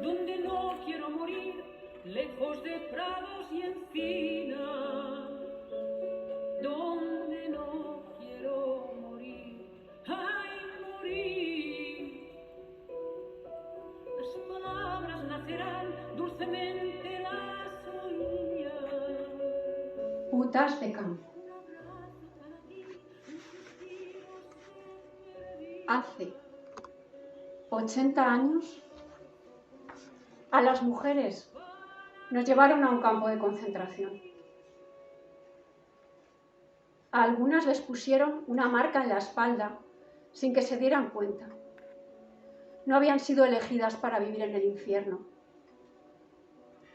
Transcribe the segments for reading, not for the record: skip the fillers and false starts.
donde no quiero morir, lejos de prados y encinas, donde no quiero morir, ay, morir. Las palabras nacerán dulcemente, las oía. Putas de campo. Hace 80 años, a las mujeres nos llevaron a un campo de concentración. A algunas les pusieron una marca en la espalda sin que se dieran cuenta. No habían sido elegidas para vivir en el infierno.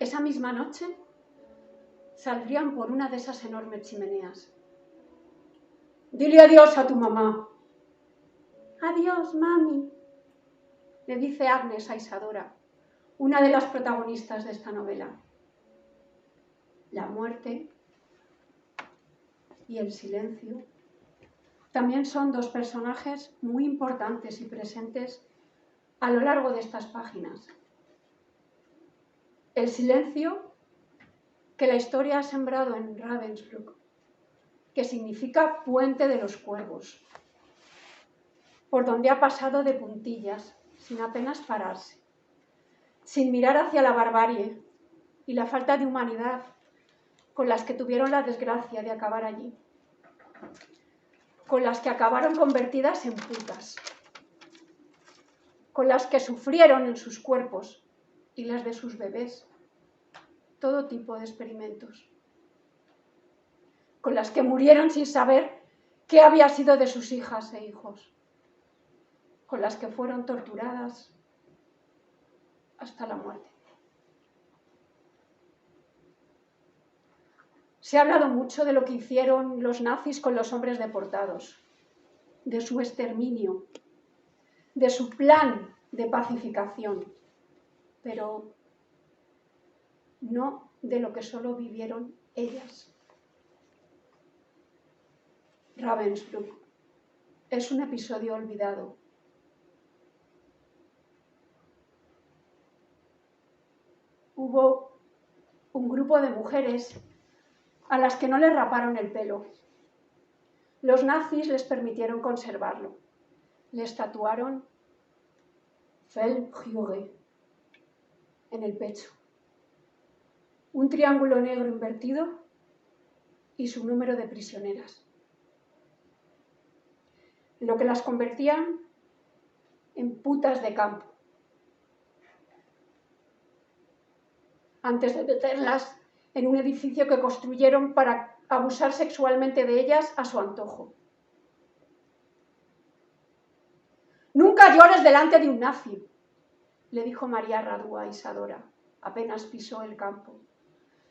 Esa misma noche saldrían por una de esas enormes chimeneas. «Dile adiós a tu mamá». «Adiós, mami», le dice Agnes a Isadora, una de las protagonistas de esta novela. La muerte y el silencio también son dos personajes muy importantes y presentes a lo largo de estas páginas. El silencio que la historia ha sembrado en Ravensbrück, que significa puente de los cuervos, por donde ha pasado de puntillas, sin apenas pararse, sin mirar hacia la barbarie y la falta de humanidad con las que tuvieron la desgracia de acabar allí, con las que acabaron convertidas en putas, con las que sufrieron en sus cuerpos y las de sus bebés todo tipo de experimentos, con las que murieron sin saber qué había sido de sus hijas e hijos, con las que fueron torturadas hasta la muerte. Se ha hablado mucho de lo que hicieron los nazis con los hombres deportados, de su exterminio, de su plan de pacificación, pero no de lo que solo vivieron ellas. Ravensbrück es un episodio olvidado. Hubo un grupo de mujeres a las que no les raparon el pelo. Los nazis les permitieron conservarlo. Les tatuaron Feldjüre en el pecho. Un triángulo negro invertido y su número de prisioneras. Lo que las convertían en putas de campo. Antes de meterlas en un edificio que construyeron para abusar sexualmente de ellas a su antojo. «Nunca llores delante de un nazi», le dijo María Radúa a Isadora, apenas pisó el campo.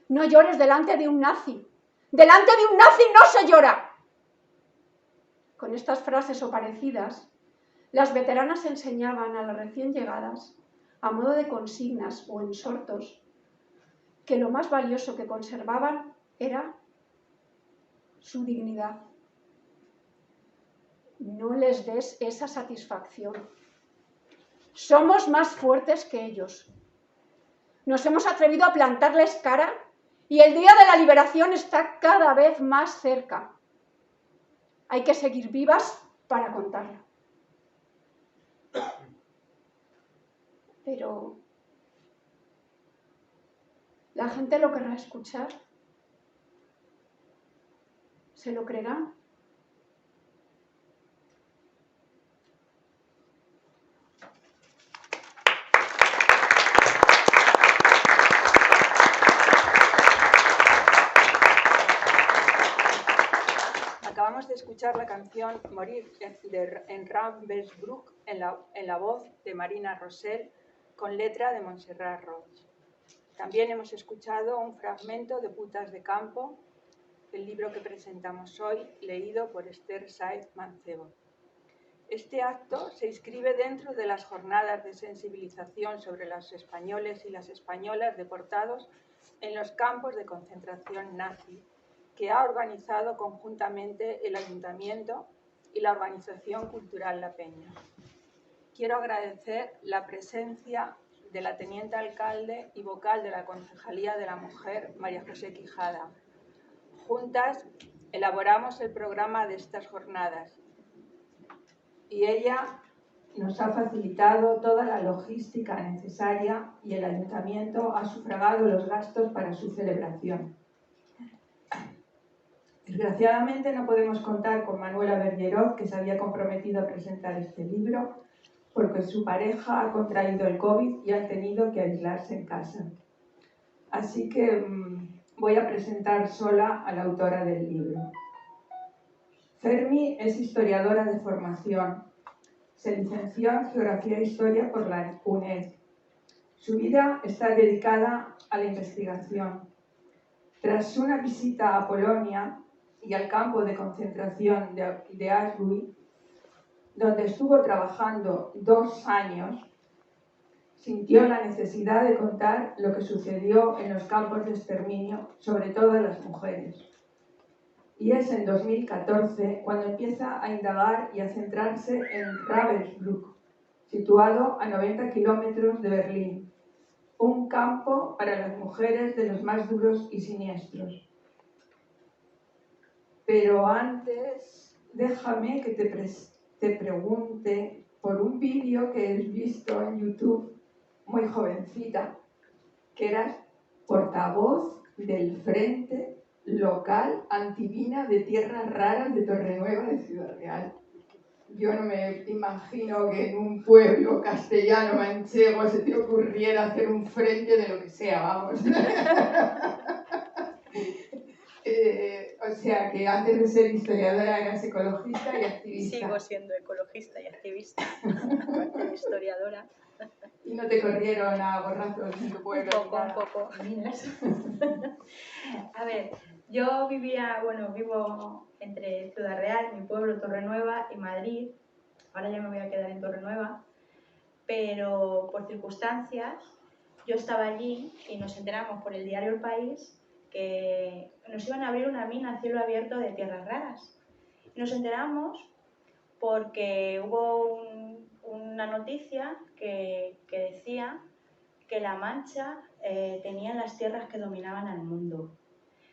«No llores delante de un nazi. ¡Delante de un nazi no se llora!». Con estas frases o parecidas, las veteranas enseñaban a las recién llegadas, a modo de consignas o exhortos, que lo más valioso que conservaban era su dignidad. No les des esa satisfacción. Somos más fuertes que ellos. Nos hemos atrevido a plantarles cara y el día de la liberación está cada vez más cerca. Hay que seguir vivas para contarla. Pero la gente lo querrá escuchar. ¿Se lo creerá? Acabamos de escuchar la canción Morir en Ravensbrück en la voz de Marina Rosell con letra de Montserrat Roig. También hemos escuchado un fragmento de Putas de campo, el libro que presentamos hoy, leído por Esther Sáez Mancebo. Este acto se inscribe dentro de las jornadas de sensibilización sobre los españoles y las españolas deportados en los campos de concentración nazi, que ha organizado conjuntamente el Ayuntamiento y la Organización Cultural La Peña. Quiero agradecer la presencia de la teniente alcalde y vocal de la Concejalía de la Mujer, María José Quijada. Juntas elaboramos el programa de estas jornadas y ella nos ha facilitado toda la logística necesaria y el ayuntamiento ha sufragado los gastos para su celebración. Desgraciadamente no podemos contar con Manuela Bergerot, que se había comprometido a presentar este libro, porque su pareja ha contraído el COVID y ha tenido que aislarse en casa. Así que voy a presentar sola a la autora del libro. Fermi es historiadora de formación. Se licenció en Geografía e Historia por la UNED. Su vida está dedicada a la investigación. Tras una visita a Polonia y al campo de concentración de Auschwitz, donde estuvo trabajando 2 años, sintió la necesidad de contar lo que sucedió en los campos de exterminio, sobre todo a las mujeres. Y es en 2014 cuando empieza a indagar y a centrarse en Ravensbrück, situado a 90 kilómetros de Berlín, un campo para las mujeres de los más duros y siniestros. Pero antes, déjame que te pregunte por un vídeo que he visto en YouTube, muy jovencita, que eras portavoz del Frente Local Antimina de Tierras Raras de Torrenueva de Ciudad Real. Yo no me imagino que en un pueblo castellano manchego se te ocurriera hacer un frente de lo que sea, vamos. O sea, que antes de ser historiadora eras ecologista y activista. Sigo siendo ecologista y activista, historiadora. ¿Y no te corrieron a gorrazos en tu pueblo? Un poco. A ver, yo vivo entre Ciudad Real, mi pueblo, Torrenueva, y Madrid. Ahora ya me voy a quedar en Torrenueva, pero por circunstancias yo estaba allí y nos enteramos por el diario El País que nos iban a abrir una mina a cielo abierto de tierras raras. Y nos enteramos porque hubo una noticia que decía que La Mancha tenía las tierras que dominaban al mundo.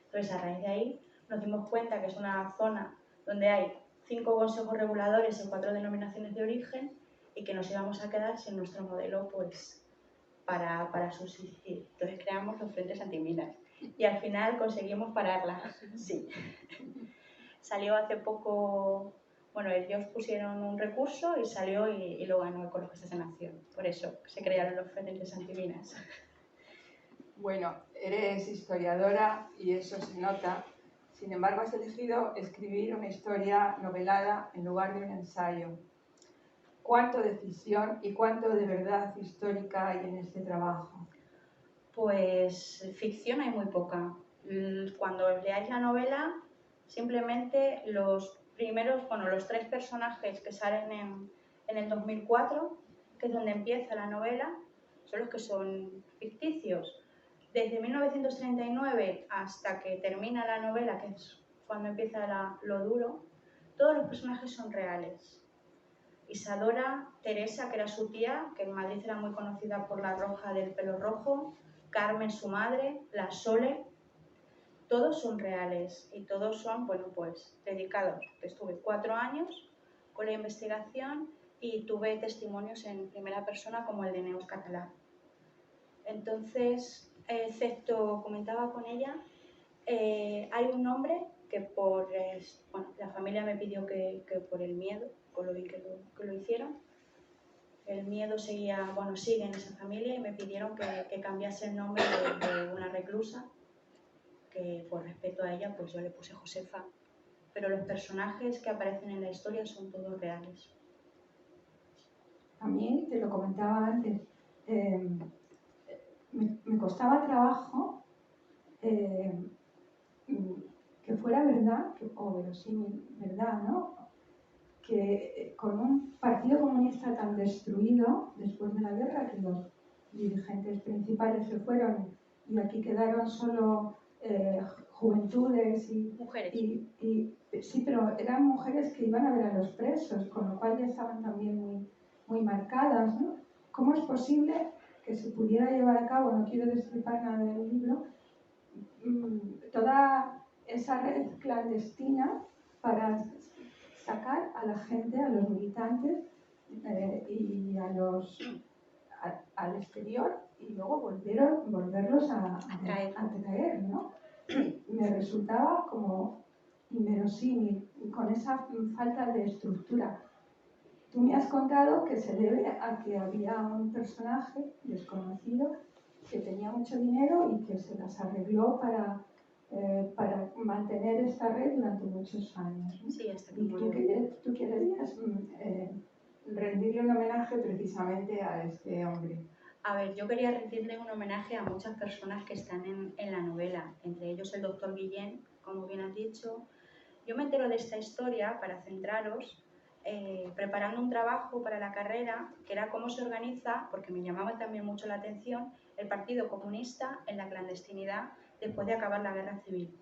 Entonces, a raíz de ahí nos dimos cuenta que es una zona donde hay 5 consejos reguladores en 4 denominaciones de origen y que nos íbamos a quedar sin nuestro modelo pues, para subsistir. Entonces creamos los frentes antiminas y al final conseguimos pararla. Sí. Salió hace poco, ellos pusieron un recurso y salió y lo ganó Ecologistas en Acción. Por eso se crearon los frentes antiminas. Bueno, eres historiadora y eso se nota. Sin embargo, has elegido escribir una historia novelada en lugar de un ensayo. ¿Cuánto de ficción y cuánto de verdad histórica hay en este trabajo? Pues ficción hay muy poca. Cuando leáis la novela, simplemente los 3 personajes que salen en el 2004, que es donde empieza la novela, son los que son ficticios. Desde 1939 hasta que termina la novela, que es cuando empieza lo duro, todos los personajes son reales. Isadora, Teresa, que era su tía, que en Madrid era muy conocida por la roja del pelo rojo, Carmen, su madre, la Sole, todos son reales y todos son, dedicados. Estuve 4 años con la investigación y tuve testimonios en primera persona como el de Neus Català. Entonces, excepto, comentaba con ella, hay un nombre que la familia me pidió que por el miedo, por lo bien que lo hicieron, el miedo sigue en esa familia y me pidieron que cambiase el nombre de una reclusa, que por respeto a ella pues yo le puse Josefa, pero los personajes que aparecen en la historia son todos reales. A mí, te lo comentaba antes, me costaba trabajo que fuera verdad, o verosímil, verdad, ¿no? Que con un partido comunista tan destruido después de la guerra, que los dirigentes principales se fueron y aquí quedaron solo juventudes y mujeres. Sí, pero eran mujeres que iban a ver a los presos, con lo cual ya estaban también muy marcadas, ¿no? ¿Cómo es posible que se pudiera llevar a cabo, no quiero destripar nada del libro, toda esa red clandestina para sacar a la gente, a los militantes y al exterior y luego volverlos a traer, ¿no? Me resultaba como inverosímil, con esa falta de estructura. Tú me has contado que se debe a que había un personaje desconocido que tenía mucho dinero y que se las arregló para mantener esta red durante muchos años, ¿no? Sí, hasta que Y murió. tú querías rendirle un homenaje precisamente a este hombre. A ver, yo quería rendirle un homenaje a muchas personas que están en la novela, entre ellos el doctor Guillén, como bien has dicho. Yo me entero de esta historia, para centraros, preparando un trabajo para la carrera, que era cómo se organiza, porque me llamaba también mucho la atención, el Partido Comunista en la clandestinidad después de acabar la Guerra Civil.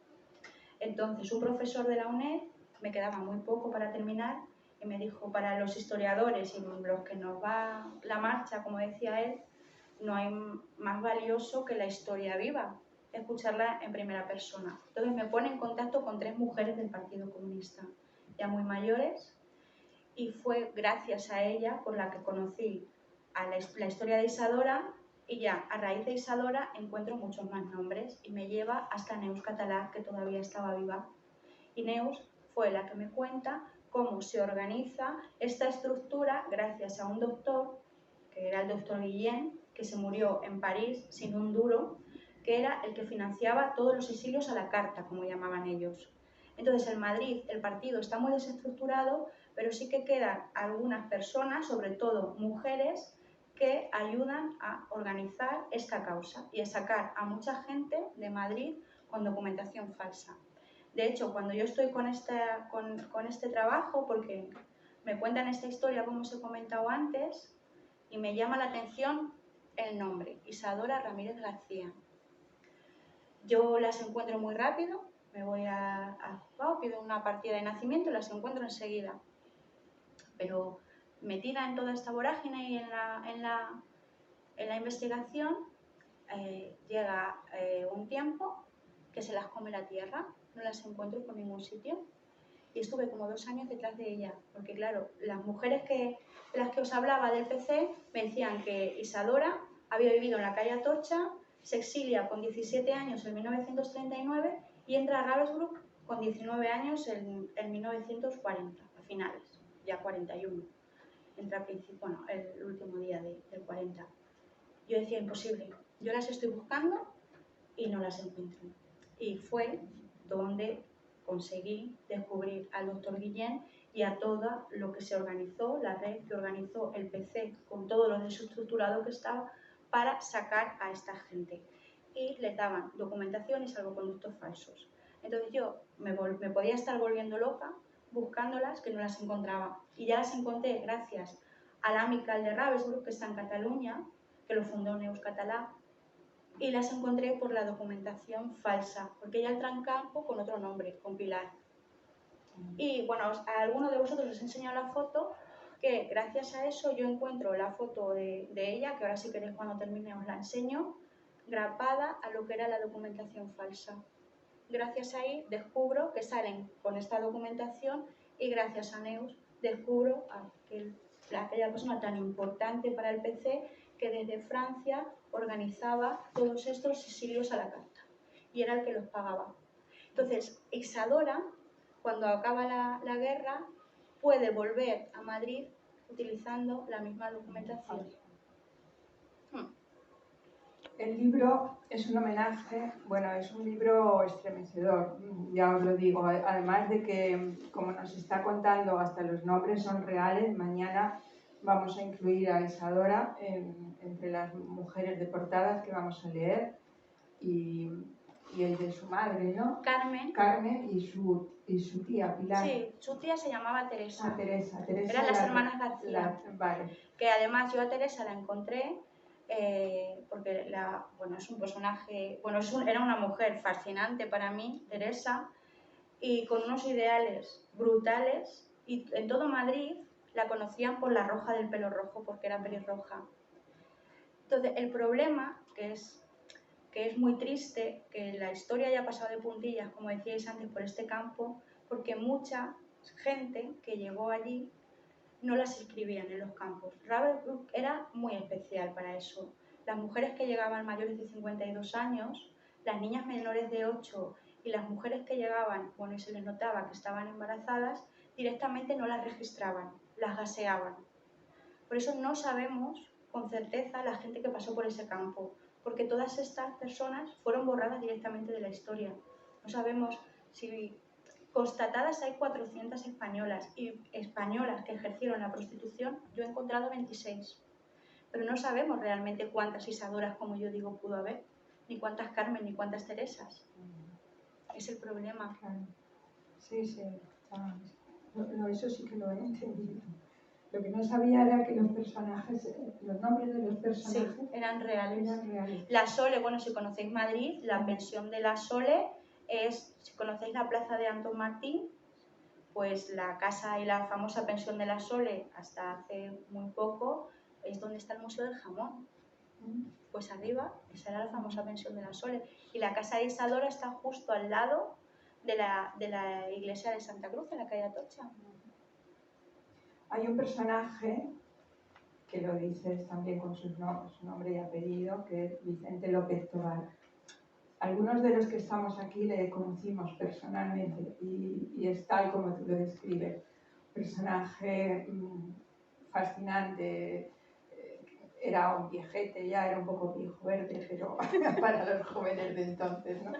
Entonces, un profesor de la UNED, me quedaba muy poco para terminar, y me dijo, para los historiadores y los que nos va la marcha, como decía él, no hay más valioso que la historia viva, escucharla en primera persona. Entonces me pone en contacto con 3 mujeres del Partido Comunista, ya muy mayores, y fue gracias a ella por la que conocí a la historia de Isadora, y ya a raíz de Isadora encuentro muchos más nombres y me lleva hasta Neus Català, que todavía estaba viva. Y Neus fue la que me cuenta cómo se organiza esta estructura gracias a un doctor, que era el doctor Guillén, que se murió en París sin un duro, que era el que financiaba todos los exilios a la carta, como llamaban ellos. Entonces, en Madrid el partido está muy desestructurado, pero sí que quedan algunas personas, sobre todo mujeres, que ayudan a organizar esta causa y a sacar a mucha gente de Madrid con documentación falsa. De hecho, cuando yo estoy con este trabajo, porque me cuentan esta historia, como os he comentado antes, y me llama la atención el nombre, Isadora Ramírez García. Yo las encuentro muy rápido, me voy a juzgado, pido una partida de nacimiento y las encuentro enseguida. Pero metida en toda esta vorágine y en la investigación, llega un tiempo que se las come la tierra, no las encuentro por ningún sitio. Y estuve como 2 años detrás de ella, porque claro, las mujeres de las que os hablaba del PC me decían que Isadora había vivido en la calle Atocha, se exilia con 17 años en 1939 y entra a Ravensbrück con 19 años en 1940, a finales, ya 41. Entra a principio, bueno, el último día del 40. Yo decía, imposible, yo las estoy buscando y no las encuentro. Y fue donde conseguí descubrir al doctor Guillén y a todo lo que se organizó, la red que organizó el PC con todo lo desestructurado que estaba para sacar a esta gente. Y les daban documentación y salvoconductos falsos. Entonces yo me podía estar volviendo loca buscándolas, que no las encontraba. Y ya las encontré gracias al Amical de Ravensbrück, que está en Cataluña, que lo fundó Neus Català, y las encontré por la documentación falsa, porque ella entra en campo con otro nombre, con Pilar. Y bueno, a alguno de vosotros os he enseñado la foto, que gracias a eso yo encuentro la foto de ella, que ahora si queréis cuando termine os la enseño, grapada a lo que era la documentación falsa. Gracias a ahí descubro que salen con esta documentación y gracias a Neus descubro a aquella persona tan importante para el PC que desde Francia organizaba todos estos exilios a la carta y era el que los pagaba. Entonces, Isadora, cuando acaba la guerra, puede volver a Madrid utilizando la misma documentación. El libro es un homenaje, bueno, es un libro estremecedor, ya os lo digo, además de que, como nos está contando, hasta los nombres son reales. Mañana vamos a incluir a Isadora entre las mujeres deportadas que vamos a leer y el de su madre, ¿no? Carmen y su tía Pilar. Sí, su tía se llamaba Teresa. Teresa. Eran las hermanas García. Vale. Que además yo a Teresa la encontré porque es un personaje, era una mujer fascinante para mí, Teresa, y con unos ideales brutales, y en todo Madrid la conocían por la roja del pelo rojo, porque era pelirroja. Entonces, el problema, que es muy triste, que la historia haya pasado de puntillas, como decíais antes, por este campo, porque mucha gente que llegó allí no las inscribían en los campos. Ravensbrück era muy especial para eso. Las mujeres que llegaban mayores de 52 años, las niñas menores de 8 y las mujeres que llegaban, bueno, y se les notaba que estaban embarazadas, directamente no las registraban, las gaseaban. Por eso no sabemos con certeza la gente que pasó por ese campo, porque todas estas personas fueron borradas directamente de la historia. No sabemos si constatadas hay 400 españolas y españolas que ejercieron la prostitución, yo he encontrado 26. Pero no sabemos realmente cuántas Isadoras, como yo digo, pudo haber, ni cuántas Carmen, ni cuántas Teresas. Es el problema. Claro. Sí, sí. No, eso sí que lo he entendido. Lo que no sabía era que los personajes, los nombres de los personajes Sí, eran reales. eran reales. La Sole, bueno, si conocéis Madrid, la pensión de la Sole es, si conocéis la plaza de Antón Martín, pues la casa y la famosa pensión de la Sole, hasta hace muy poco, es donde está el Museo del Jamón. Pues arriba, esa era la famosa pensión de la Sole. Y la casa de Isadora está justo al lado de la iglesia de Santa Cruz, en la calle Atocha. Hay un personaje que lo dices también con su nombre y apellido, que es Vicente López Tobar. Algunos de los que estamos aquí le conocimos personalmente y es tal como tú lo describes. Personaje fascinante, era un viejete, ya era un poco viejo verde, pero para los jóvenes de entonces, ¿no?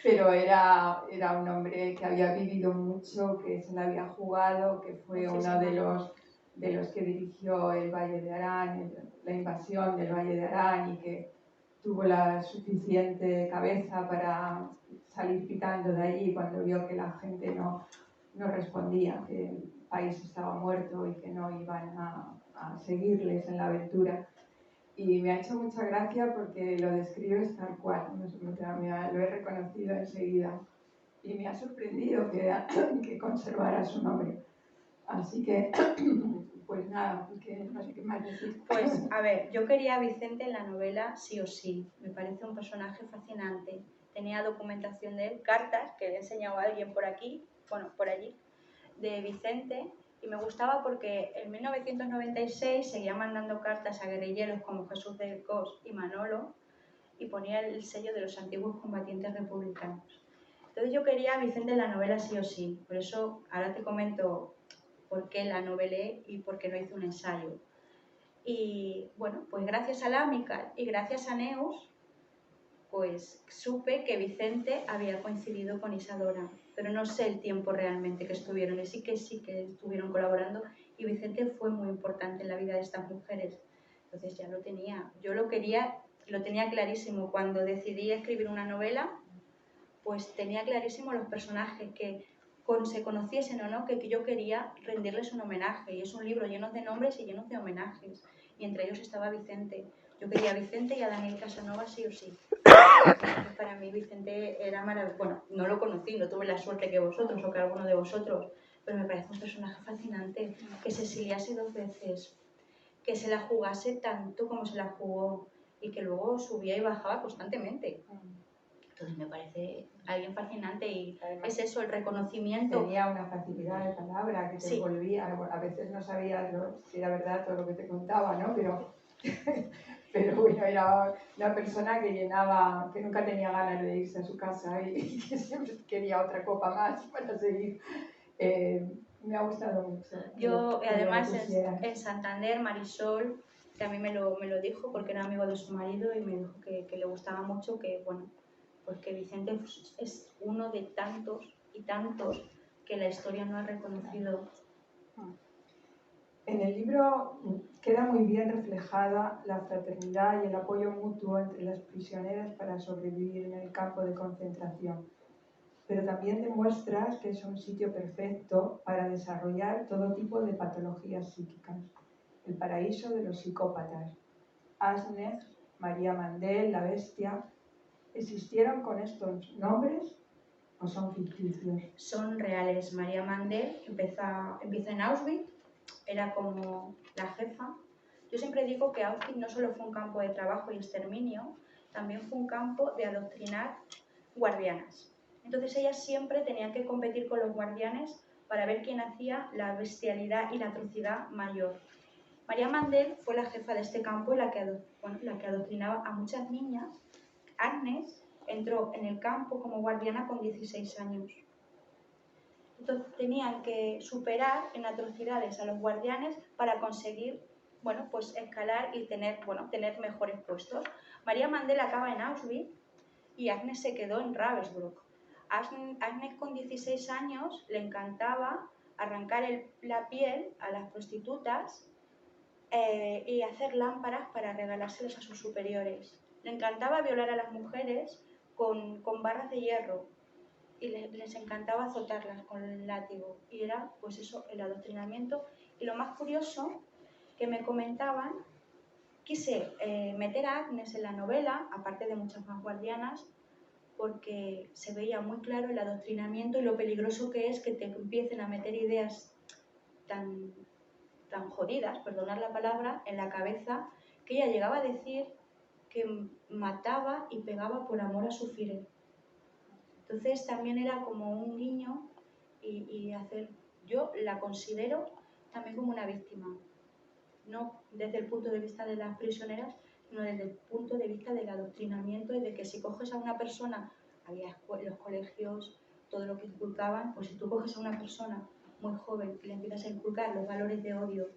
Pero era un hombre que había vivido mucho, que se la había jugado, que fue uno de los que dirigió el Valle de Arán, la invasión del Valle de Arán, y que tuvo la suficiente cabeza para salir pitando de allí cuando vio que la gente no respondía, que el país estaba muerto y que no iban a seguirles en la aventura. Y me ha hecho mucha gracia porque lo describes tal cual, lo he reconocido enseguida y me ha sorprendido que conservara su nombre. Así que, pues nada, que no sé qué más decir. Pues, a ver, yo quería a Vicente en la novela sí o sí. Me parece un personaje fascinante. Tenía documentación de él, cartas que le he enseñado a alguien por aquí, bueno, por allí, de Vicente. Y me gustaba porque en 1996 seguía mandando cartas a guerrilleros como Jesús del Cos y Manolo y ponía el sello de los antiguos combatientes republicanos. Entonces yo quería a Vicente en la novela sí o sí. Por eso ahora te comento por qué la novelé y por qué no hice un ensayo. Y bueno, pues gracias a la Amical y gracias a Neus, pues supe que Vicente había coincidido con Isadora, pero no sé el tiempo realmente que estuvieron, y sí que estuvieron colaborando, y Vicente fue muy importante en la vida de estas mujeres. Entonces ya lo tenía, yo lo tenía clarísimo. Cuando decidí escribir una novela, pues tenía clarísimo los personajes, que se conociesen o no, que yo quería rendirles un homenaje, y es un libro lleno de nombres y lleno de homenajes, y entre ellos estaba Vicente. Yo quería a Vicente y a Daniel Casanova sí o sí. Entonces, para mí Vicente era maravilloso. Bueno, no lo conocí, no tuve la suerte que vosotros o que alguno de vosotros, pero me parece un personaje fascinante, que se exiliase 2 veces, que se la jugase tanto como se la jugó y que luego subía y bajaba constantemente. Entonces me parece alguien fascinante y además es eso, el reconocimiento. Tenía una facilidad de palabra que te envolvía, a veces no sabías si era verdad todo lo que te contaba, ¿no? Pero bueno, era una persona que llenaba, que nunca tenía ganas de irse a su casa y que siempre quería otra copa más para seguir. Me ha gustado mucho. Yo, además, en Santander, Marisol, que a mí me lo dijo porque era amigo de su marido y me dijo que le gustaba mucho, que bueno, pues que Vicente es uno de tantos y tantos que la historia no ha reconocido. En el libro queda muy bien reflejada la fraternidad y el apoyo mutuo entre las prisioneras para sobrevivir en el campo de concentración. Pero también demuestras que es un sitio perfecto para desarrollar todo tipo de patologías psíquicas. El paraíso de los psicópatas. Asner, María Mandel, La Bestia. ¿Existieron con estos nombres o son ficticios? Son reales. María Mandel empieza en Auschwitz, era como la jefa, Yo siempre digo que Auschwitz no solo fue un campo de trabajo y exterminio, también fue un campo de adoctrinar guardianas. Entonces ellas siempre tenían que competir con los guardianes para ver quién hacía la bestialidad y la atrocidad mayor. María Mandel fue la jefa de este campo y la que adoctrinaba a muchas niñas. Agnes entró en el campo como guardiana con 16 años. Entonces tenían que superar en atrocidades a los guardianes para conseguir, bueno, pues escalar y tener mejores puestos. María Mandel acaba en Auschwitz y Agnes se quedó en Ravensbrück. Agnes con 16 años le encantaba arrancar la piel a las prostitutas y hacer lámparas para regalárselas a sus superiores. Le encantaba violar a las mujeres con barras de hierro y les encantaba azotarlas con el látigo. Y era, pues eso, el adoctrinamiento. Y lo más curioso que me comentaban, quise meter a Agnes en la novela, aparte de muchas más guardianas, porque se veía muy claro el adoctrinamiento y lo peligroso que es que te empiecen a meter ideas tan jodidas, perdonad la palabra, en la cabeza, que ella llegaba a decir que mataba y pegaba por amor a su Führer. Entonces también era como un guiño y hacer, yo la considero también como una víctima, no desde el punto de vista de las prisioneras, sino desde el punto de vista del adoctrinamiento y de que si coges a una persona, había los colegios, todo lo que inculcaban, pues si tú coges a una persona muy joven y le empiezas a inculcar los valores de odio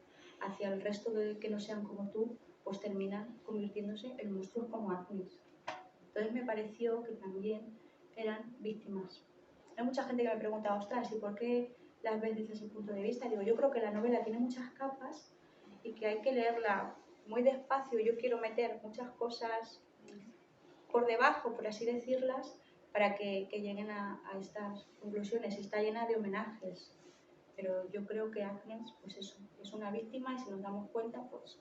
hacia el resto de que no sean como tú, pues terminan convirtiéndose en monstruos como Agnes. Entonces me pareció que también eran víctimas. Hay mucha gente que me pregunta, ostras, ¿y por qué las ves desde ese punto de vista? Digo, yo creo que la novela tiene muchas capas y que hay que leerla muy despacio. Yo quiero meter muchas cosas por debajo, por así decirlas, para que lleguen a estas conclusiones. Está llena de homenajes, pero yo creo que Agnes, pues eso, es una víctima y si nos damos cuenta, pues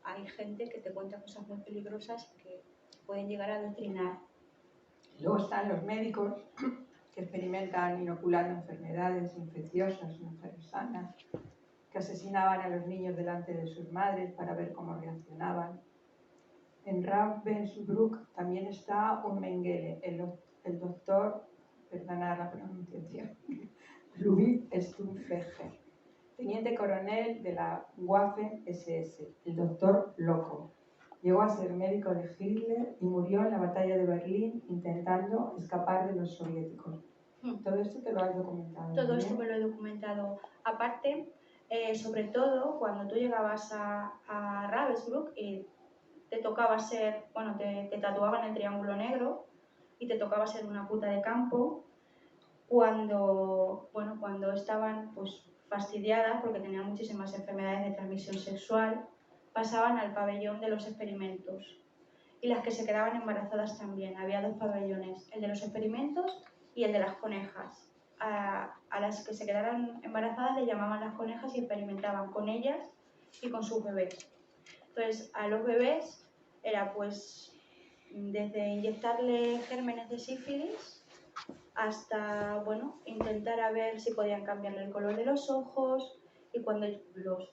hay gente que te cuenta cosas muy peligrosas que pueden llegar a adoctrinar. Luego están los médicos que experimentan inoculando enfermedades infecciosas, mujeres sanas, que asesinaban a los niños delante de sus madres para ver cómo reaccionaban. En Ravensbrück también está un Mengele, el doctor, perdonad la pronunciación, Louis Stumpfegger, teniente coronel de la Waffen-SS, el doctor loco. Llegó a ser médico de Hitler y murió en la batalla de Berlín intentando escapar de los soviéticos. Todo esto te lo has documentado. Todo esto me lo he documentado. Aparte, sobre todo cuando tú llegabas a Ravensbrück y te tocaba ser, bueno, te tatuaban el triángulo negro y te tocaba ser una puta de campo, cuando estaban pues fastidiadas porque tenían muchísimas enfermedades de transmisión sexual, pasaban al pabellón de los experimentos. Y las que se quedaban embarazadas también. Había dos pabellones, el de los experimentos y el de las conejas. A las que se quedaran embarazadas le llamaban las conejas y experimentaban con ellas y con sus bebés. Entonces, a los bebés era pues desde inyectarle gérmenes de sífilis hasta, bueno, intentar a ver si podían cambiarle el color de los ojos, y cuando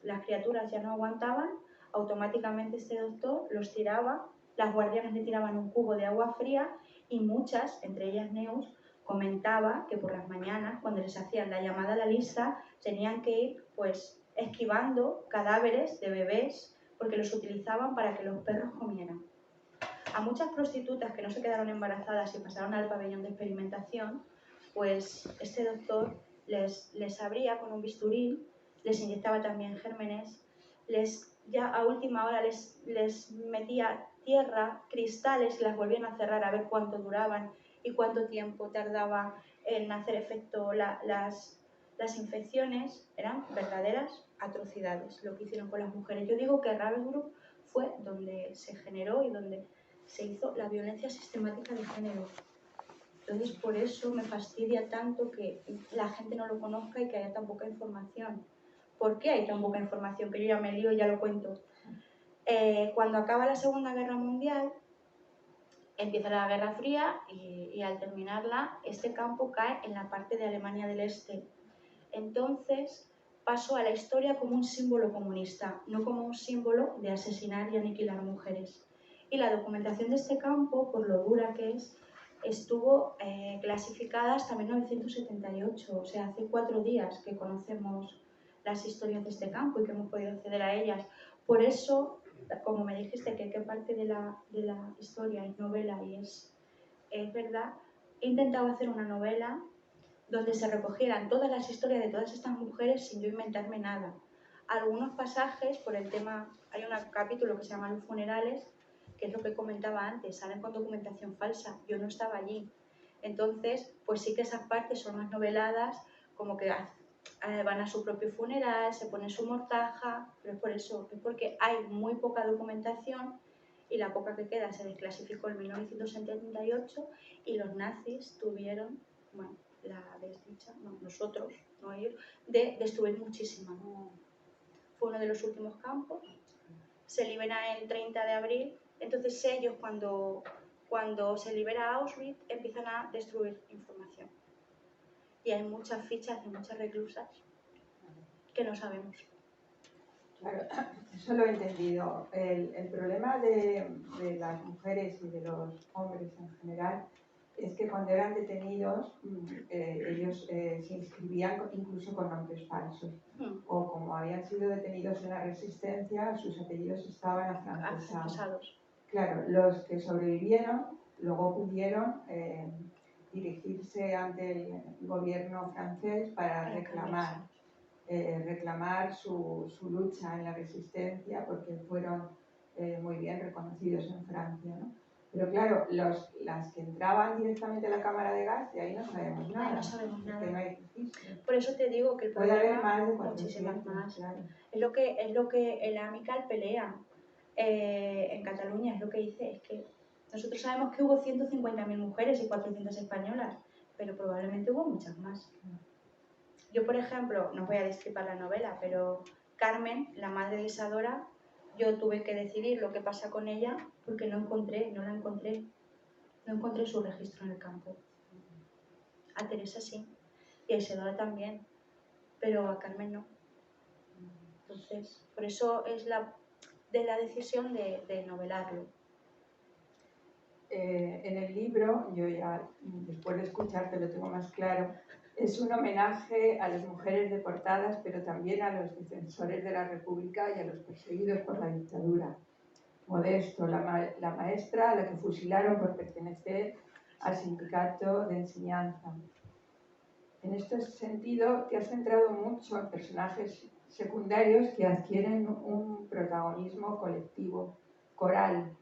las criaturas ya no aguantaban, automáticamente este doctor los tiraba, las guardianas le tiraban un cubo de agua fría y muchas, entre ellas Neus, comentaba que por las mañanas, cuando les hacían la llamada a la lista, tenían que ir pues esquivando cadáveres de bebés porque los utilizaban para que los perros comieran. A muchas prostitutas que no se quedaron embarazadas y pasaron al pabellón de experimentación, pues este doctor les abría con un bisturí, les inyectaba también gérmenes, ya a última hora les metía tierra, cristales y las volvían a cerrar a ver cuánto duraban y cuánto tiempo tardaba en hacer efecto las infecciones. Eran verdaderas atrocidades lo que hicieron con las mujeres. Yo digo que Ravensbrück fue donde se generó y donde se hizo la violencia sistemática de género. Entonces, por eso me fastidia tanto que la gente no lo conozca y que haya tan poca información. ¿Por qué hay tan poca información? Que yo ya me lío y ya lo cuento. Cuando acaba la Segunda Guerra Mundial, empieza la Guerra Fría y al terminarla, este campo cae en la parte de Alemania del Este. Entonces, pasó a la historia como un símbolo comunista, no como un símbolo de asesinar y aniquilar mujeres. Y la documentación de este campo, por lo dura que es, estuvo clasificada hasta 1978, o sea, hace 4 días que conocemos las historias de este campo y que hemos podido acceder a ellas. Por eso, como me dijiste que qué parte de la historia es novela y es verdad, he intentado hacer una novela donde se recogieran todas las historias de todas estas mujeres sin yo inventarme nada. Algunos pasajes, por el tema, hay un capítulo que se llama Los funerales, que es lo que comentaba antes, salen con documentación falsa, yo no estaba allí. Entonces, pues sí que esas partes son más noveladas, como que van a su propio funeral, se pone su mortaja, pero es por eso, es porque hay muy poca documentación y la poca que queda se desclasificó en 1978 y los nazis tuvieron, bueno, la desdicha, no, nosotros, no ellos, de destruir muchísima. Fue uno de los últimos campos, se libera el 30 de abril, entonces ellos cuando se libera Auschwitz empiezan a destruir información. Y hay muchas fichas de muchas reclusas que no sabemos. Claro, eso lo he entendido. El problema de las mujeres y de los hombres en general es que cuando eran detenidos ellos se inscribían incluso con nombres falsos. O como habían sido detenidos en la Resistencia, sus apellidos estaban afrancesados. Claro, los que sobrevivieron luego pudieron dirigirse ante el gobierno francés para reclamar su lucha en la Resistencia, porque fueron muy bien reconocidos en Francia, ¿no? Pero claro, las que entraban directamente a la cámara de gas, de ahí no sabemos nada. No sabemos nada. No hay registro. Por eso te digo que el puede problema, haber más de 400, muchísimas más. Claro. Es lo que el AMICAL pelea en Cataluña, es lo que dice, es que nosotros sabemos que hubo 150.000 mujeres y 400 españolas, pero probablemente hubo muchas más. Yo, por ejemplo, no voy a destripar la novela, pero Carmen, la madre de Isadora, yo tuve que decidir lo que pasa con ella porque no la encontré. No encontré su registro en el campo. A Teresa sí, y a Isadora también, pero a Carmen no. Entonces, por eso es la decisión de novelarlo. En el libro, yo ya después de escucharte lo tengo más claro, es un homenaje a las mujeres deportadas, pero también a los defensores de la República y a los perseguidos por la dictadura. Modesto, la maestra a la que fusilaron por pertenecer al sindicato de enseñanza. En este sentido, te has centrado mucho en personajes secundarios que adquieren un protagonismo colectivo, coral.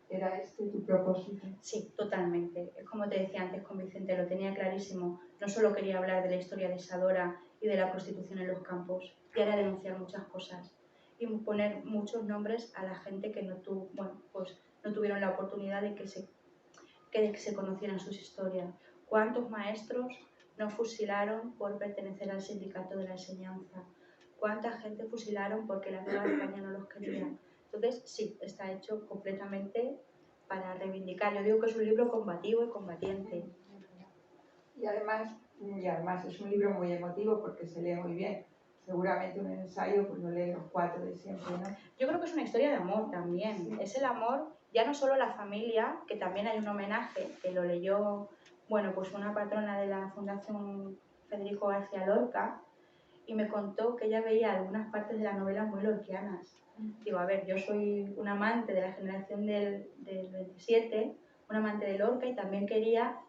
¿Era este tu propósito? Sí, totalmente. Es como te decía antes con Vicente, lo tenía clarísimo. No solo quería hablar de la historia de Isadora y de la prostitución en los campos, quería denunciar muchas cosas y poner muchos nombres a la gente que no tuvieron la oportunidad de que se conocieran sus historias. ¿Cuántos maestros no fusilaron por pertenecer al sindicato de la enseñanza? ¿Cuánta gente fusilaron porque la Nueva España no los quería? Entonces, sí, está hecho completamente para reivindicar. Yo digo que es un libro combativo y combatiente. Y además es un libro muy emotivo porque se lee muy bien. Seguramente un ensayo pues lo leen los 4 de siempre, ¿no? Yo creo que es una historia de amor también. Sí. Es el amor, ya no solo la familia, que también hay un homenaje, que lo leyó, pues una patrona de la Fundación Federico García Lorca, y me contó que ella veía algunas partes de la novela muy lorquianas. Digo, a ver, yo soy una amante de la generación del 27, una amante de Lorca, y también quería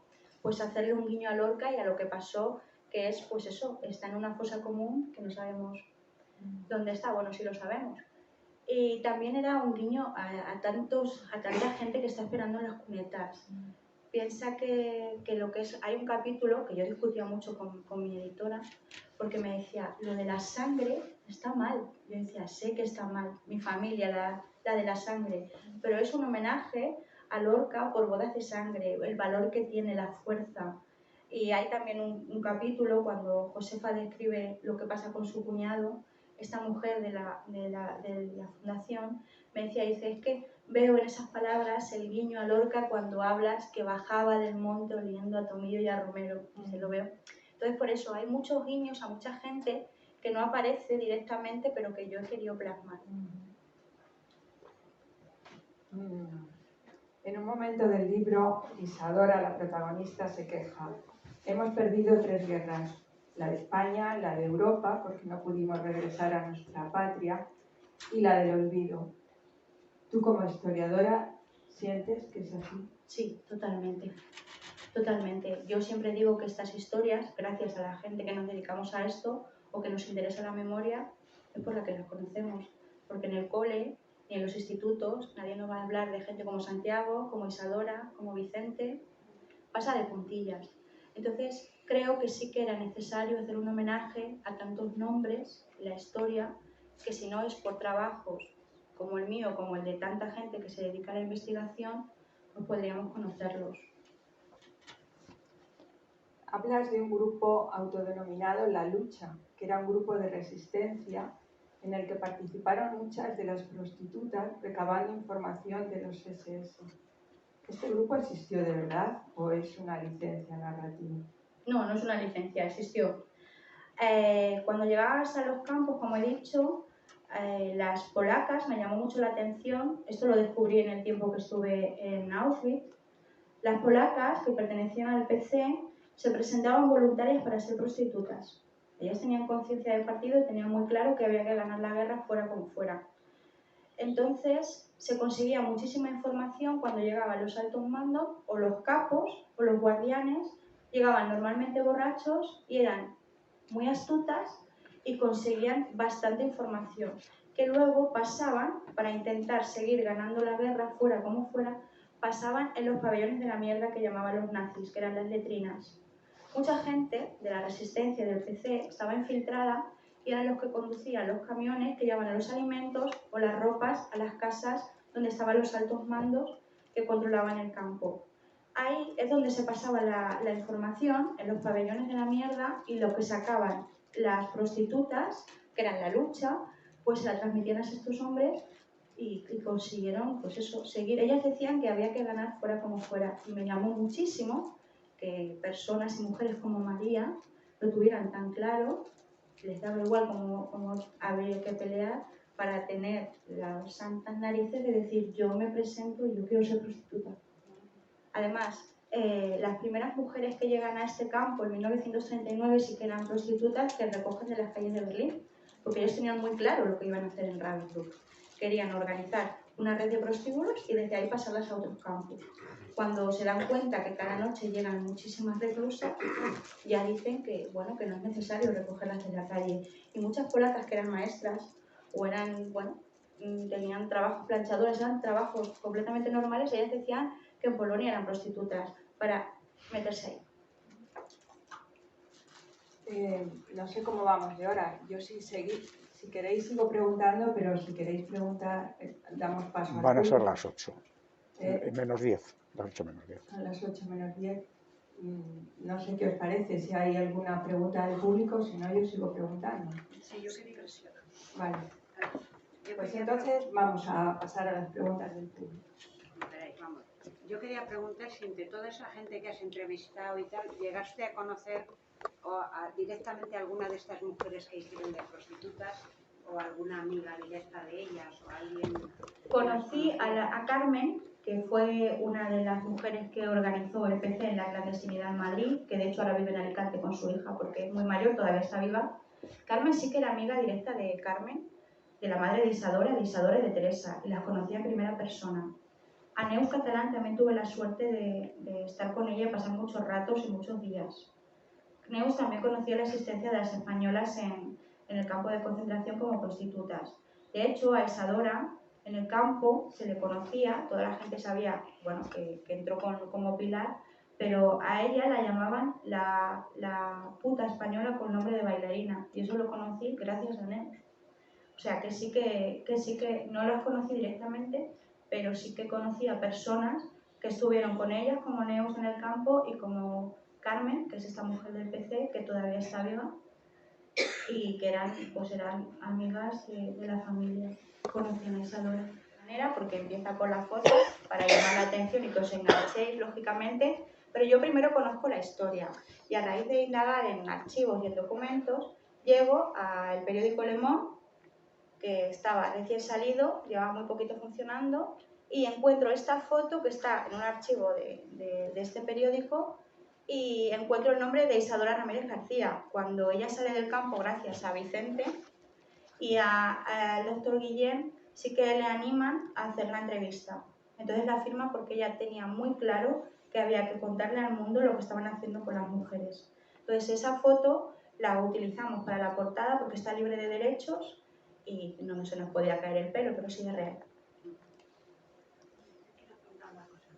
pues hacerle un guiño a Lorca y a lo que pasó, que es pues eso, está en una fosa común que no sabemos dónde está, bueno, sí lo sabemos. Y también era un guiño a tanta gente que está esperando en las cunetas. Piensa que lo que es, hay un capítulo que yo discutía mucho con mi editora, porque me decía, lo de la sangre está mal. Yo decía, sé que está mal, mi familia, la de la sangre, pero es un homenaje a Lorca por Bodas de Sangre, el valor que tiene, la fuerza. Y hay también un capítulo cuando Josefa describe lo que pasa con su cuñado, esta mujer de la fundación, me decía, dice, es que veo en esas palabras el guiño a Lorca cuando hablas que bajaba del monte oliendo a tomillo y a romero, se lo veo. Entonces por eso hay muchos guiños a mucha gente que no aparece directamente, pero que yo he querido plasmar. En un momento del libro, Isadora, la protagonista, se queja. Hemos perdido 3 guerras, la de España, la de Europa, porque no pudimos regresar a nuestra patria, y la del olvido. ¿Tú como historiadora sientes que es así? Sí, totalmente. Totalmente. Yo siempre digo que estas historias, gracias a la gente que nos dedicamos a esto o que nos interesa la memoria, es por la que las conocemos. Porque en el cole ni en los institutos nadie nos va a hablar de gente como Santiago, como Isadora, como Vicente. Pasa de puntillas. Entonces creo que sí que era necesario hacer un homenaje a tantos nombres en la historia, que si no es por trabajos como el mío, como el de tanta gente que se dedica a la investigación, no podríamos conocerlos. Hablas de un grupo autodenominado La Lucha, que era un grupo de resistencia en el que participaron muchas de las prostitutas recabando información de los SS. ¿Este grupo existió de verdad o es una licencia narrativa? No, no es una licencia, existió. Cuando llegabas a los campos, como he dicho, las polacas me llamó mucho la atención, esto lo descubrí en el tiempo que estuve en Auschwitz. Las polacas que pertenecían al PC se presentaban voluntarias para ser prostitutas. Ellas tenían conciencia de partido y tenían muy claro que había que ganar la guerra fuera como fuera. Entonces se conseguía muchísima información cuando llegaban los altos mandos o los capos o los guardianes. Llegaban normalmente borrachos y eran muy astutas y conseguían bastante información que luego pasaban, para intentar seguir ganando la guerra fuera como fuera, pasaban en los pabellones de la mierda que llamaban los nazis, que eran las letrinas. Mucha gente de la resistencia del PC estaba infiltrada y eran los que conducían los camiones que llevaban los alimentos o las ropas a las casas donde estaban los altos mandos que controlaban el campo. Ahí es donde se pasaba la información, en los pabellones de la mierda, y lo que sacaban las prostitutas, que eran La Lucha, pues se la transmitían a estos hombres y consiguieron, pues eso, seguir. Ellas decían que había que ganar fuera como fuera, y me llamó muchísimo que personas y mujeres como María lo tuvieran tan claro, les daba igual como había que pelear para tener las santas narices de decir yo me presento y yo quiero ser prostituta. Además, las primeras mujeres que llegan a este campo en 1939 sí que eran prostitutas que recogen de las calles de Berlín, porque ellos tenían muy claro lo que iban a hacer en Ravensbrück. Querían organizar una red de prostíbulos y desde ahí pasarlas a otros campos. Cuando se dan cuenta que cada noche llegan muchísimas reclusas, ya dicen que, bueno, que no es necesario recogerlas de la calle. Y muchas polacas que eran maestras o eran, bueno, tenían trabajos planchadores, eran trabajos completamente normales, ellas decían que en Polonia eran prostitutas para meterse ahí. No sé cómo vamos de hora. Yo si queréis sigo preguntando, pero si queréis preguntar, damos paso. Van a ser las 8, menos 10, las 8 menos 10. A las 8 menos 10. No sé qué os parece, si hay alguna pregunta del público, si no yo sigo preguntando. Sí, yo quería decir. Vale. Pues entonces vamos a pasar a las preguntas del público. Vamos. Yo quería preguntar si entre toda esa gente que has entrevistado y tal, llegaste a conocer directamente a alguna de estas mujeres que hicieron de prostitutas o alguna amiga directa de ellas o alguien. Conocí a Carmen, que fue una de las mujeres que organizó el PC en la clandestinidad en Madrid, que de hecho ahora vive en Alicante con su hija porque es muy mayor, todavía está viva. Carmen sí que era amiga directa de Carmen, de la madre de Isadora y de Teresa, y las conocía en primera persona. A Neus Catalán también tuve la suerte de estar con ella y pasar muchos ratos y muchos días. Neus también conoció la existencia de las españolas en el campo de concentración como prostitutas. De hecho, a Isadora en el campo se le conocía, toda la gente sabía, bueno, que entró como Pilar, pero a ella la llamaban la puta española con nombre de bailarina, y eso lo conocí gracias a Neus. O sea, que sí que no las conocí directamente, pero sí que conocí a personas que estuvieron con ellas, como Neus en el campo y como Carmen, que es esta mujer del PC, que todavía está viva, y que eran amigas de la familia. Conocían a Isadora de manera porque empieza con las fotos para llamar la atención y que os enganchéis, lógicamente, pero yo primero conozco la historia y a raíz de indagar en archivos y en documentos llego al periódico Le Monde, que estaba recién salido, llevaba muy poquito funcionando, y encuentro esta foto que está en un archivo de este periódico y encuentro el nombre de Isadora Ramírez García, cuando ella sale del campo gracias a Vicente y al doctor Guillén sí que le animan a hacer la entrevista. Entonces la firma porque ella tenía muy claro que había que contarle al mundo lo que estaban haciendo con las mujeres. Entonces esa foto la utilizamos para la portada porque está libre de derechos y no se nos podía caer el pelo, pero sí es real. Quiero preguntar una cosa.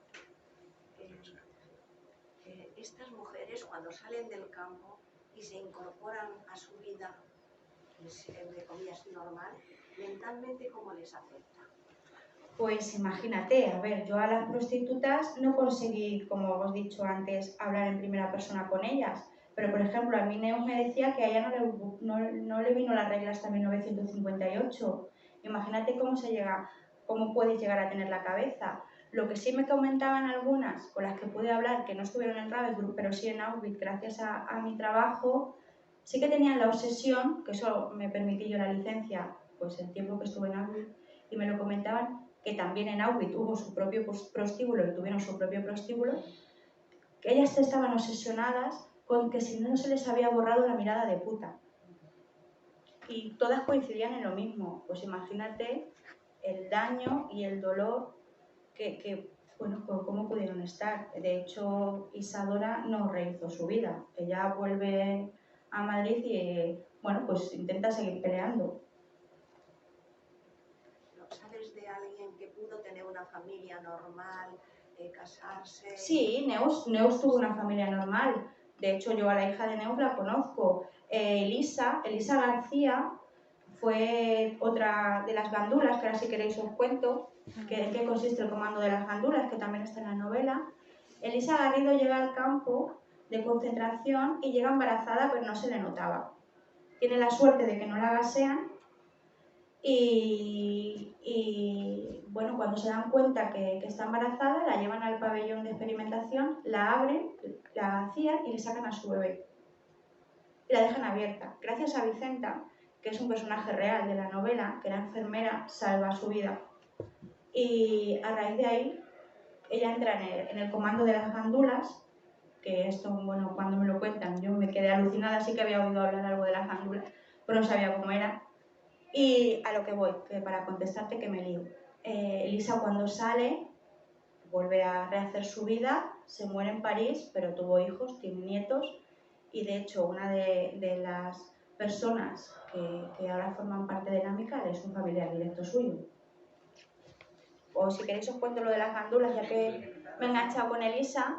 Estas mujeres cuando salen del campo y se incorporan a su vida, entre comillas, normal, mentalmente, ¿cómo les afecta? Pues imagínate, a ver, yo a las prostitutas no conseguí, como os he dicho antes, hablar en primera persona con ellas, pero por ejemplo a mí Neus me decía que a ella no le vino la regla hasta 1958. Imagínate cómo puedes llegar a tener la cabeza. Lo que sí me comentaban algunas con las que pude hablar, que no estuvieron en Ravensbrück, pero sí en Auschwitz, gracias a mi trabajo, sí que tenían la obsesión, que eso me permití yo la licencia, pues el tiempo que estuve en Auschwitz, y me lo comentaban, que también en Auschwitz hubo su propio prostíbulo y tuvieron su propio prostíbulo, que ellas estaban obsesionadas con que si no se les había borrado la mirada de puta. Y todas coincidían en lo mismo. Pues imagínate el daño y el dolor bueno, cómo pudieron estar. De hecho, Isadora no rehizo su vida. Ella vuelve a Madrid y, bueno, pues intenta seguir peleando. ¿Sabes de alguien que pudo tener una familia normal, casarse? Sí, Neus tuvo una familia normal. De hecho, yo a la hija de Neus la conozco. Elisa García fue otra de las gandulas, que ahora si queréis os cuento en qué consiste el comando de las gandulas, que también está en la novela. Elisa Garrido llega al campo de concentración y llega embarazada, pero no se le notaba. Tiene la suerte de que no la gasean y bueno, cuando se dan cuenta que está embarazada, la llevan al pabellón de experimentación, la abren, la vacían y le sacan a su bebé. Y la dejan abierta. Gracias a Vicenta, que es un personaje real de la novela, que era enfermera, salva su vida. Y a raíz de ahí, ella entra en el comando de las gandulas, que esto, bueno, cuando me lo cuentan, yo me quedé alucinada, sí que había oído hablar algo de las gandulas, pero no sabía cómo era. Y a lo que voy, que para contestarte que me lío. Elisa cuando sale, vuelve a rehacer su vida, se muere en París, pero tuvo hijos, tiene nietos, y de hecho una de las personas que ahora forman parte de la Amical es un familiar directo suyo. O si queréis os cuento lo de las gandulas, ya que me he enganchado con Elisa.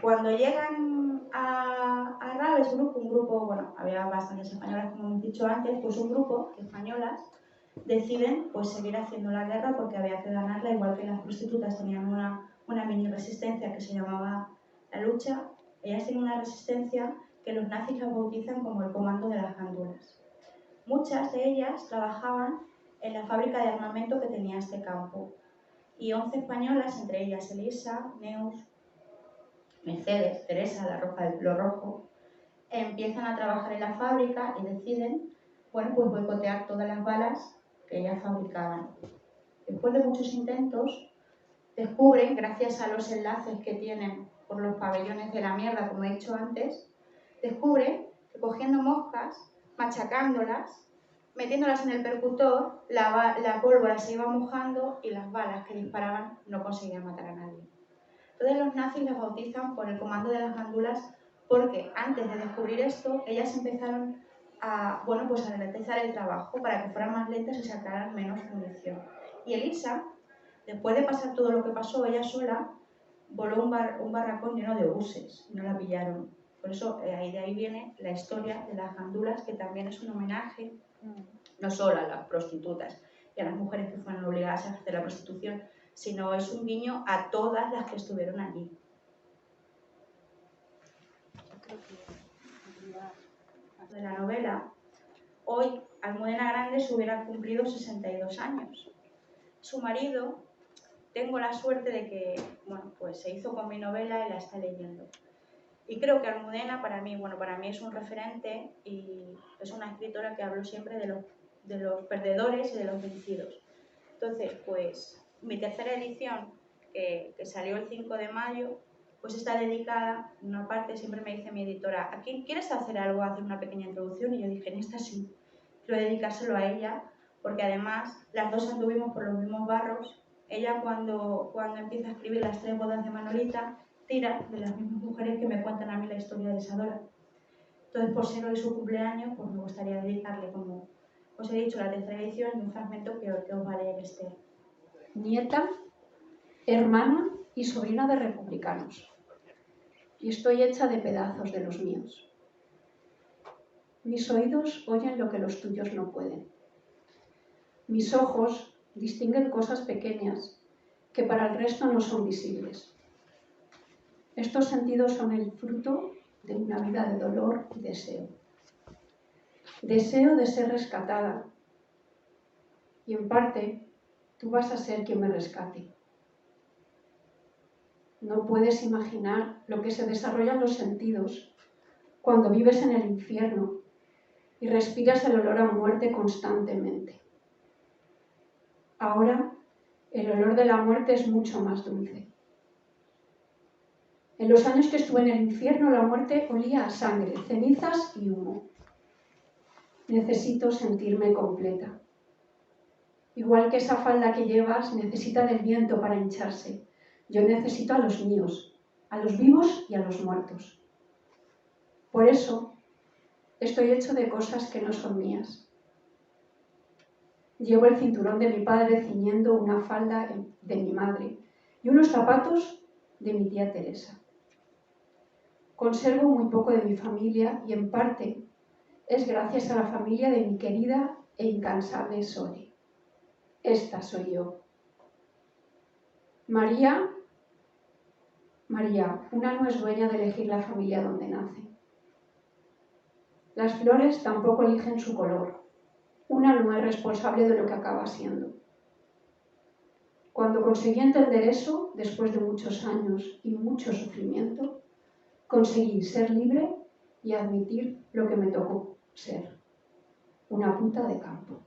Cuando llegan a Ravensbrück, un grupo, bueno, había bastantes españolas como hemos dicho antes, pues un grupo de españolas deciden pues seguir haciendo la guerra porque había que ganarla, igual que las prostitutas tenían una mini resistencia que se llamaba la lucha, ellas tienen una resistencia que los nazis la bautizan como el comando de las gandulas. Muchas de ellas trabajaban en la fábrica de armamento que tenía este campo y 11 españolas, entre ellas Elisa, Neus, Mercedes, Teresa, la roja del pelo rojo, empiezan a trabajar en la fábrica y deciden, bueno, pues boicotear todas las balas que ellas fabricaban. Después de muchos intentos, descubren, gracias a los enlaces que tienen por los pabellones de la mierda, como he dicho antes, descubren que cogiendo moscas, machacándolas, metiéndolas en el percutor, la pólvora se iba mojando y las balas que disparaban no conseguían matar a nadie. Entonces los nazis las bautizan por el comando de las gandulas porque antes de descubrir esto, ellas empezaron a ralentizar el trabajo para que fueran más lentas y sacaran menos munición. Y Elisa, después de pasar todo lo que pasó, ella sola voló un barracón lleno de obuses y no la pillaron. Por eso de ahí viene la historia de las gandulas, que también es un homenaje no solo a las prostitutas y a las mujeres que fueron obligadas a ejercer la prostitución, sino es un guiño a todas las que estuvieron allí. De la novela, hoy Almudena Grandes hubiera cumplido 62 años. Su marido, tengo la suerte de que, bueno, pues se hizo con mi novela y la está leyendo. Y creo que Almudena para mí es un referente y es una escritora que habló siempre de los perdedores y de los vencidos. Entonces, pues mi tercera edición, que salió el 5 de mayo, pues está dedicada, en una parte siempre me dice mi editora, ¿a quién quieres hacer algo, hacer una pequeña introducción? Y yo dije, en esta sí, quiero dedicárselo a ella, porque además las dos anduvimos por los mismos barros. Ella cuando empieza a escribir Las 3 bodas de Manolita, tira de las mismas mujeres que me cuentan a mí la historia de Isadora. Entonces, por ser hoy su cumpleaños, pues me gustaría dedicarle, como os he dicho, la tercera edición y un fragmento que os va a leer Esther. Nieta, hermana y sobrina de republicanos. Y estoy hecha de pedazos de los míos. Mis oídos oyen lo que los tuyos no pueden. Mis ojos distinguen cosas pequeñas que para el resto no son visibles. Estos sentidos son el fruto de una vida de dolor y deseo. Deseo de ser rescatada. Y en parte, tú vas a ser quien me rescate. No puedes imaginar lo que se desarrollan los sentidos cuando vives en el infierno y respiras el olor a muerte constantemente. Ahora, el olor de la muerte es mucho más dulce. En los años que estuve en el infierno, la muerte olía a sangre, cenizas y humo. Necesito sentirme completa. Igual que esa falda que llevas necesita del viento para hincharse, yo necesito a los míos, a los vivos y a los muertos. Por eso, estoy hecho de cosas que no son mías. Llevo el cinturón de mi padre ciñendo una falda de mi madre y unos zapatos de mi tía Teresa. Conservo muy poco de mi familia y en parte es gracias a la familia de mi querida e incansable Sore. Esta soy yo. María, una no es dueña de elegir la familia donde nace. Las flores tampoco eligen su color. Una no es responsable de lo que acaba siendo. Cuando conseguí entender eso, después de muchos años y mucho sufrimiento, conseguí ser libre y admitir lo que me tocó ser, una puta de campo.